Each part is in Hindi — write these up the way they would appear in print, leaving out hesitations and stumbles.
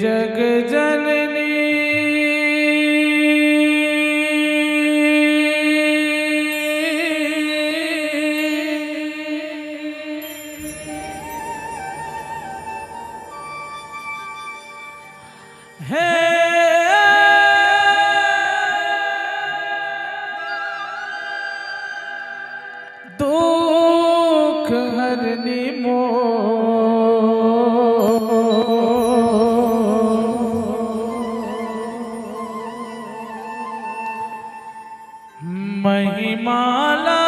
जग जननी है दुख हरनी महिमाला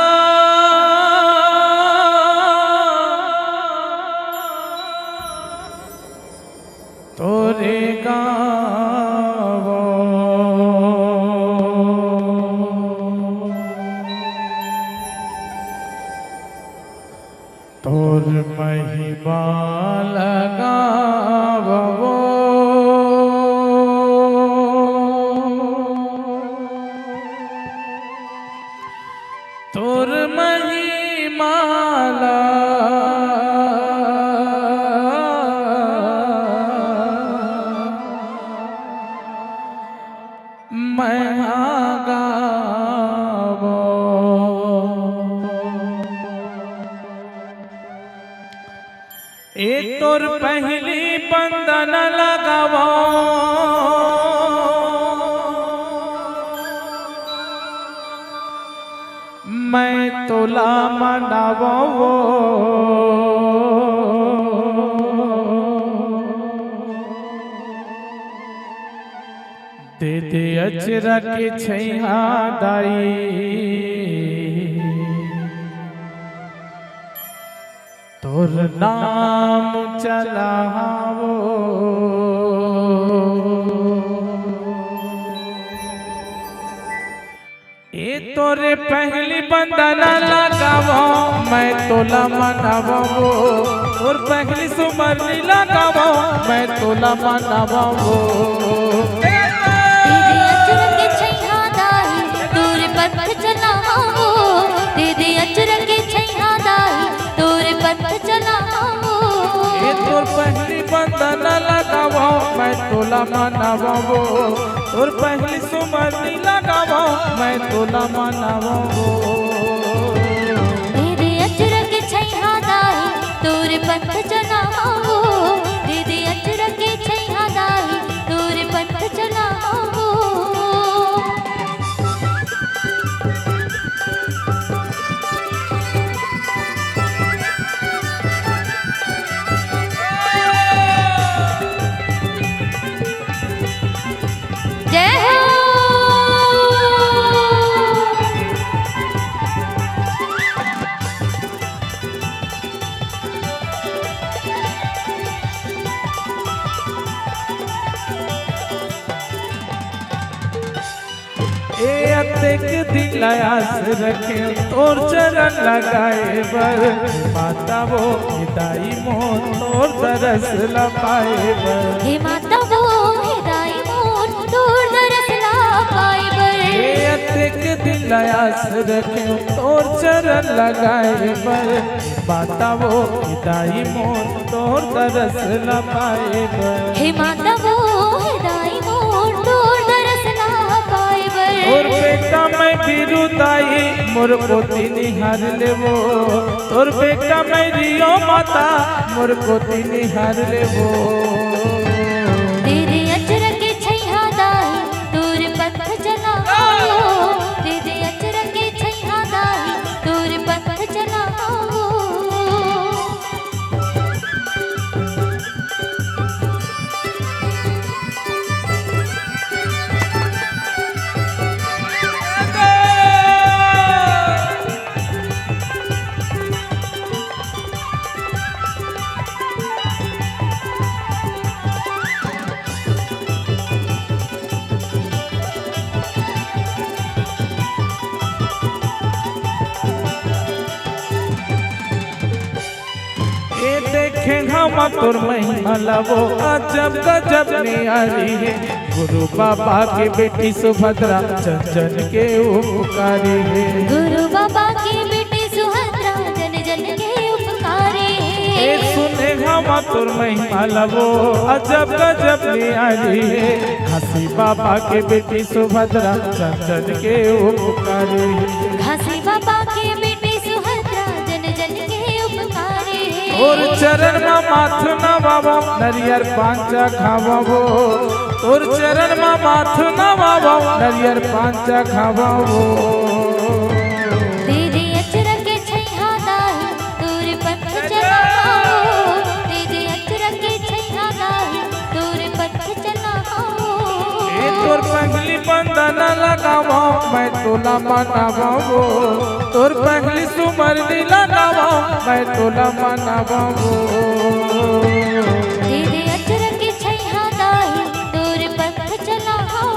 तोरे गावो तोर महिमा लगावो तोर महिमाला मैं गावो ए तोर पहली बंदन लगावो मैं तोला मनावो दे दे अचरा के छैया दाई तोर नाम चलावो ए तोरे पहली बंदना लगावो मैं तोला मनावो और पहली सुमरनी लगावो मैं तोला मनावो पहली बंदना लगावो मैं तोला मनावो और पहली सुमरनी लगावो मैं तोला मनावो तेरे अचर के छैया दाई तोरे पंथ चलावो तेरे अचर के छैया दाई तोरे पंथ चलावो एक दिन आस रखे तोर चरण लगाए बर माता वो हिदाई मोर तोर दरस लपाए बर हे माता वो हिदाई मोर तोर दरस लपाए बर एक दिन आस रखे तोर चरण लगाए बर माता वो हिदाई मोर तोर दरस लपाए बर हे माता वो हिदाई मोर तोर दरस लपाए बर और बेटा मैं बिरुदाई मोर पोती निहार लेवो तोर बेटा मैं रियो माता मोर पोती निहार लेवो तेरे अचर के छैया दाई तोर पंथ चलावो तेरे अचर के छैया दाई तोर पंथ चलावो हम तोर महिमा लावो अजब गजब नियारी है गुरु बाबा के बेटी सुभद्रा जन के उपकारी है गुरु बाबा की बेटी सुभद्रा जन जन के उपकारी है सुने हम तोर महिमा लवो अजब गजब नियारी है घासी बाबा के बेटी सुभद्रा जन जन के उपकारी घासी बाबा के बेटी सुभद्रा जन जन के उपकारी और चरण में माथ नवावो नरियर पांचा खावो तोर चरण में माथ नवावो नरियर पांचा खावो दीदी अचरा के छैहा दाही तोर पंथ चलाओ दीदी अचरा के छैहा दाही तोर पंथ चलाओ ए तोर पगली बंधन लगावो मैं तोला मनावो तोर पगली सुमरनी लगावो मैं तोला मनावो दीदी अचरा के छैहा दाही तोर पंथ चलाओ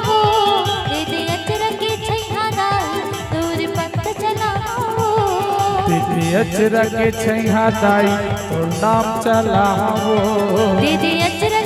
दीदी अचरा के छैहा दाही तोर पंथ चलाओ दीदी अचरा के छैहा दाई तोर नाम चलावो दीदी अचरा